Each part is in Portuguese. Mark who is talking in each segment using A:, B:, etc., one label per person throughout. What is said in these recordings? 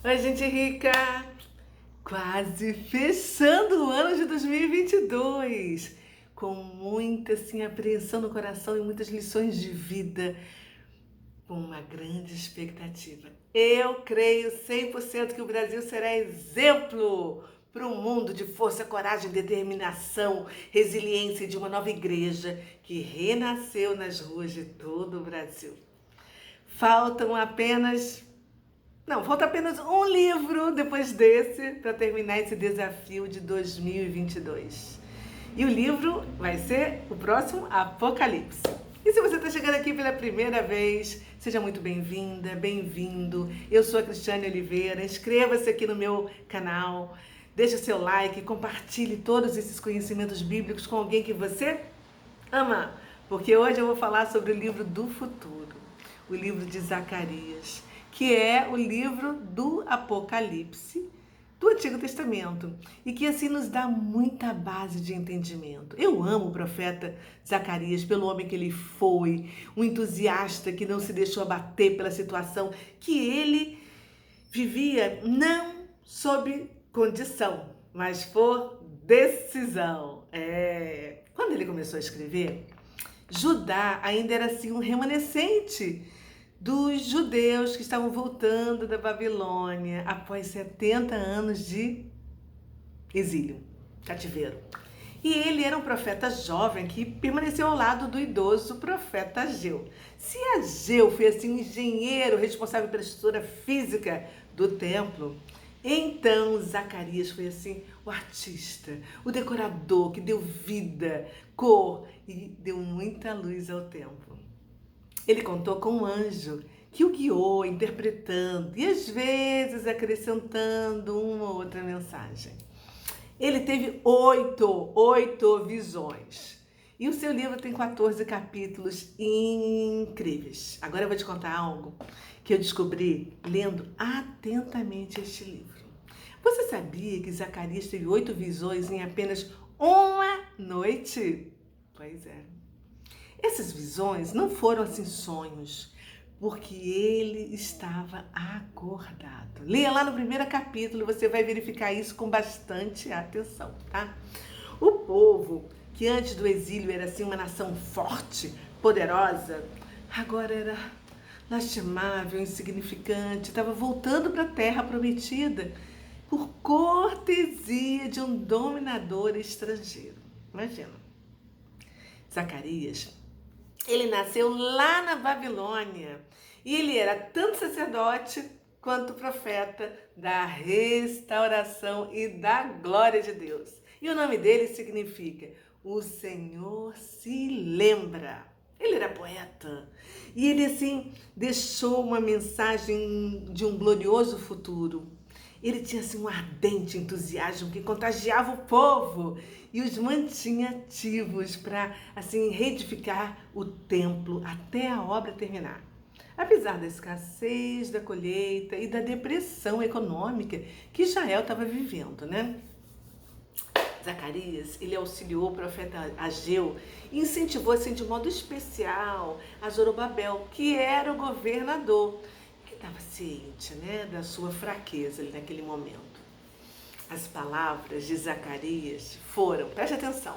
A: Oi, gente rica! Quase fechando o ano de 2022, com muita apreensão no coração e muitas lições de vida, com uma grande expectativa. Eu creio 100% que o Brasil será exemplo para um mundo de força, coragem, determinação, resiliência de uma nova igreja que renasceu nas ruas de todo o Brasil. Falta apenas um livro depois desse para terminar esse desafio de 2022. E o livro vai ser o próximo Apocalipse. E se você está chegando aqui pela primeira vez, seja muito bem-vinda, bem-vindo. Eu sou a Cristiane Oliveira. Inscreva-se aqui no meu canal, deixe o seu like, compartilhe todos esses conhecimentos bíblicos com alguém que você ama. Porque hoje eu vou falar sobre o livro do futuro, o livro de Zacarias, que é o livro do Apocalipse do Antigo Testamento e que assim nos dá muita base de entendimento. Eu amo o profeta Zacarias pelo homem que ele foi, um entusiasta que não se deixou abater pela situação que ele vivia, não sob condição, mas por decisão. Quando ele começou a escrever, Judá ainda era assim um remanescente dos judeus que estavam voltando da Babilônia após 70 anos de exílio, cativeiro. E ele era um profeta jovem que permaneceu ao lado do idoso profeta Ageu. Se Ageu foi assim um engenheiro responsável pela estrutura física do templo, então Zacarias foi assim o artista, o decorador que deu vida, cor e deu muita luz ao templo. Ele contou com um anjo que o guiou, interpretando e às vezes acrescentando uma ou outra mensagem. Ele teve oito visões. E o seu livro tem 14 capítulos incríveis. Agora eu vou te contar algo que eu descobri lendo atentamente este livro. Você sabia que Zacarias teve 8 visões em apenas uma noite? Pois é. Essas visões não foram assim sonhos, porque ele estava acordado. Leia lá no primeiro capítulo, você vai verificar isso com bastante atenção, tá? O povo, que antes do exílio era assim uma nação forte, poderosa, agora era lastimável, insignificante, estava voltando para a terra prometida por cortesia de um dominador estrangeiro. Imagina. Zacarias, ele nasceu lá na Babilônia e ele era tanto sacerdote quanto profeta da restauração e da glória de Deus. E o nome dele significa o Senhor se lembra. Ele era poeta e ele assim deixou uma mensagem de um glorioso futuro. Ele tinha assim um ardente entusiasmo que contagiava o povo e os mantinha ativos para assim reedificar o templo até a obra terminar. Apesar da escassez da colheita e da depressão econômica que Israel estava vivendo, né? Zacarias, ele auxiliou o profeta Ageu e incentivou assim de modo especial a Zorobabel, que era o governador, que estava ciente, né, da sua fraqueza ali naquele momento. As palavras de Zacarias foram, preste atenção,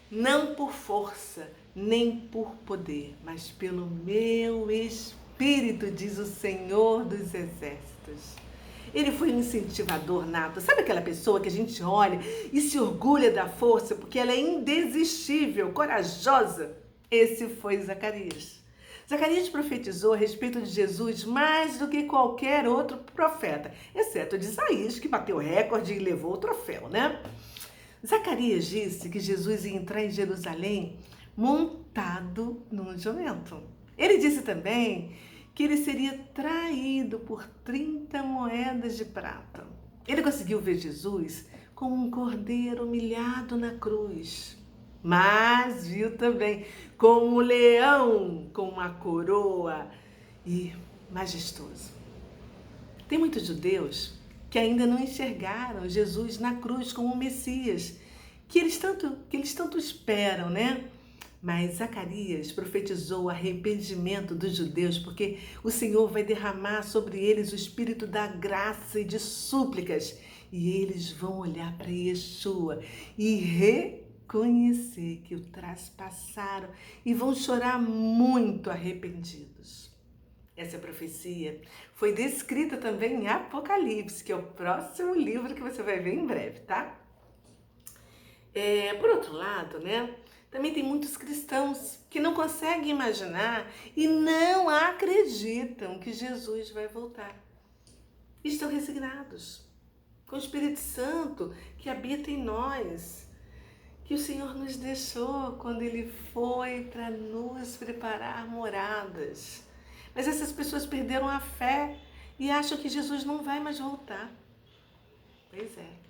A: não por força, nem por poder, mas pelo meu Espírito, diz o Senhor dos Exércitos. Ele foi um incentivador nato. Sabe aquela pessoa que a gente olha e se orgulha da força porque ela é indesistível, corajosa? Esse foi Zacarias. Zacarias profetizou a respeito de Jesus mais do que qualquer outro profeta, exceto de Isaías, que bateu o recorde e levou o troféu, né? Zacarias disse que Jesus ia entrar em Jerusalém montado num jumento. Ele disse também que ele seria traído por 30 moedas de prata. Ele conseguiu ver Jesus como um cordeiro humilhado na cruz, mas viu também como um leão com uma coroa e majestoso. Tem muitos judeus que ainda não enxergaram Jesus na cruz como o Messias, que eles tanto esperam, né? Mas Zacarias profetizou o arrependimento dos judeus, porque o Senhor vai derramar sobre eles o espírito da graça e de súplicas, e eles vão olhar para Yeshua e reconhecer que o traspassaram e vão chorar muito arrependidos. Essa profecia foi descrita também em Apocalipse, que é o próximo livro que você vai ver em breve, tá? Por outro lado, né? Também tem muitos cristãos que não conseguem imaginar e não acreditam que Jesus vai voltar. Estão resignados com o Espírito Santo que habita em nós, que o Senhor nos deixou quando Ele foi para nos preparar moradas. Mas essas pessoas perderam a fé e acham que Jesus não vai mais voltar. Pois é.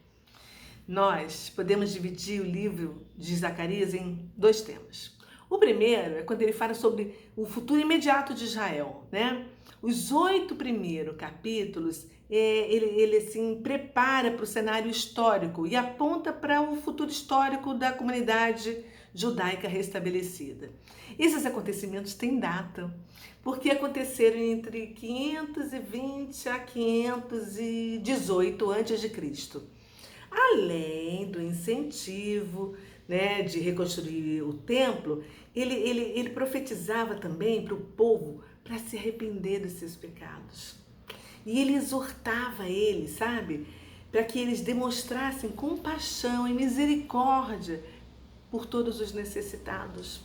A: Nós podemos dividir o livro de Zacarias em 2 temas. O primeiro é quando ele fala sobre o futuro imediato de Israel, né? Os 8 primeiros capítulos, ele assim, prepara para o cenário histórico e aponta para o futuro histórico da comunidade judaica restabelecida. Esses acontecimentos têm data, porque aconteceram entre 520 a 518 a.C., além do incentivo, né, de reconstruir o templo. Ele profetizava também para o povo para se arrepender dos seus pecados. E ele exortava eles, sabe, para que eles demonstrassem compaixão e misericórdia por todos os necessitados.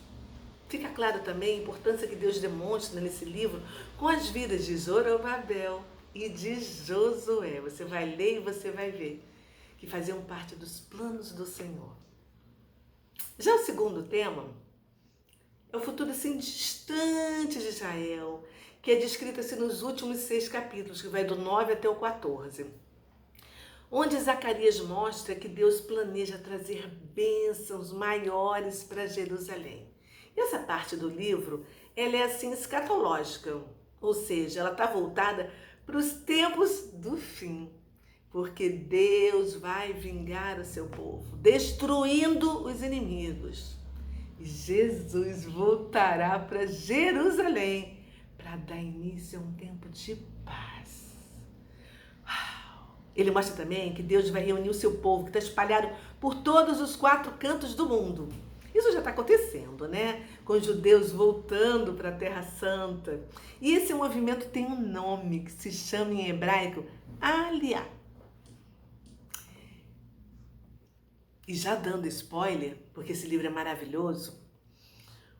A: Fica claro também a importância que Deus demonstra nesse livro com as vidas de Zorobabel e de Josué. Você vai ler e você vai ver que faziam parte dos planos do Senhor. Já o segundo tema é o futuro assim distante de Israel, que é descrito assim nos últimos 6 capítulos, que vai do 9 até o 14, onde Zacarias mostra que Deus planeja trazer bênçãos maiores para Jerusalém. E essa parte do livro, ela é assim escatológica, ou seja, ela está voltada para os tempos do fim, porque Deus vai vingar o seu povo, destruindo os inimigos. E Jesus voltará para Jerusalém para dar início a um tempo de paz. Ele mostra também que Deus vai reunir o seu povo, que está espalhado por todos os 4 cantos do mundo. Isso já está acontecendo, né? Com os judeus voltando para a Terra Santa. E esse movimento tem um nome que se chama em hebraico Aliá. E já dando spoiler, porque esse livro é maravilhoso,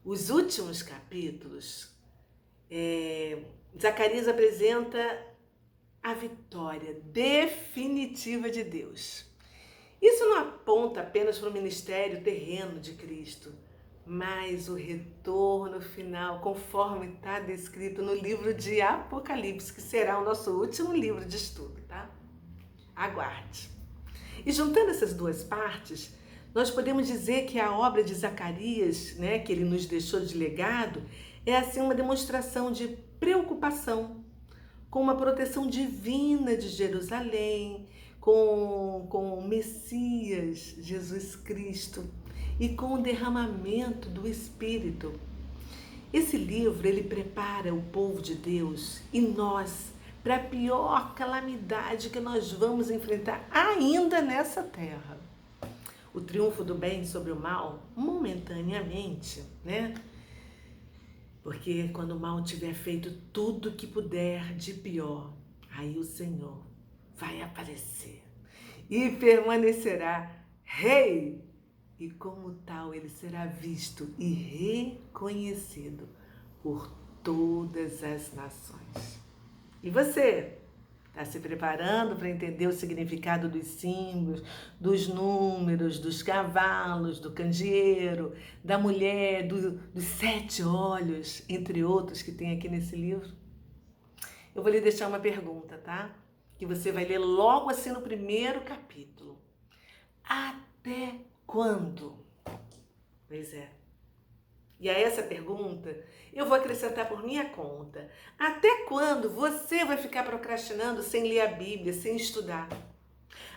A: os últimos capítulos, Zacarias apresenta a vitória definitiva de Deus. Isso não aponta apenas para o ministério terreno de Cristo, mas o retorno final, conforme está descrito no livro de Apocalipse, que será o nosso último livro de estudo, tá? Aguarde. E juntando essas 2 partes, nós podemos dizer que a obra de Zacarias, né, que ele nos deixou de legado, é assim uma demonstração de preocupação com uma proteção divina de Jerusalém, com o Messias, Jesus Cristo, e com o derramamento do Espírito. Esse livro, ele prepara o povo de Deus e nós para a pior calamidade que nós vamos enfrentar ainda nessa terra. O triunfo do bem sobre o mal, momentaneamente, né? Porque quando o mal tiver feito tudo que puder de pior, aí o Senhor vai aparecer e permanecerá rei. E como tal, ele será visto e reconhecido por todas as nações. E você? Está se preparando para entender o significado dos símbolos, dos números, dos cavalos, do candeeiro, da mulher, dos 7 olhos, entre outros que tem aqui nesse livro? Eu vou lhe deixar uma pergunta, tá? Que você vai ler logo assim no primeiro capítulo. Até quando? Pois é. E a essa pergunta, eu vou acrescentar por minha conta. Até quando você vai ficar procrastinando sem ler a Bíblia, sem estudar?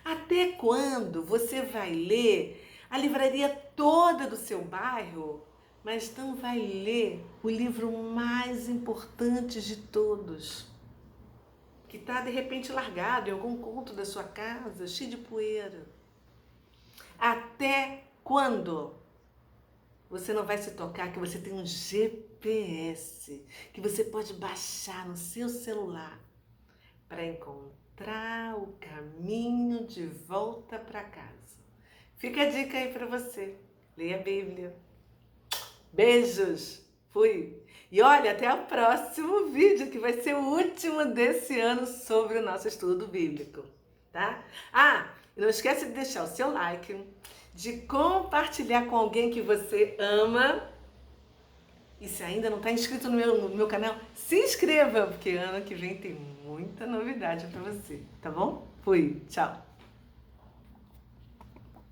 A: Até quando você vai ler a livraria toda do seu bairro, mas não vai ler o livro mais importante de todos, que está de repente largado em algum canto da sua casa, cheio de poeira. Até quando você não vai se tocar que você tem um GPS que você pode baixar no seu celular para encontrar o caminho de volta para casa? Fica a dica aí para você. Leia a Bíblia. Beijos! Fui! E olha, até o próximo vídeo, que vai ser o último desse ano sobre o nosso estudo bíblico, tá? E não esquece de deixar o seu like, de compartilhar com alguém que você ama. E se ainda não está inscrito no meu canal, se inscreva, porque ano que vem tem muita novidade para você, tá bom? Fui! Tchau!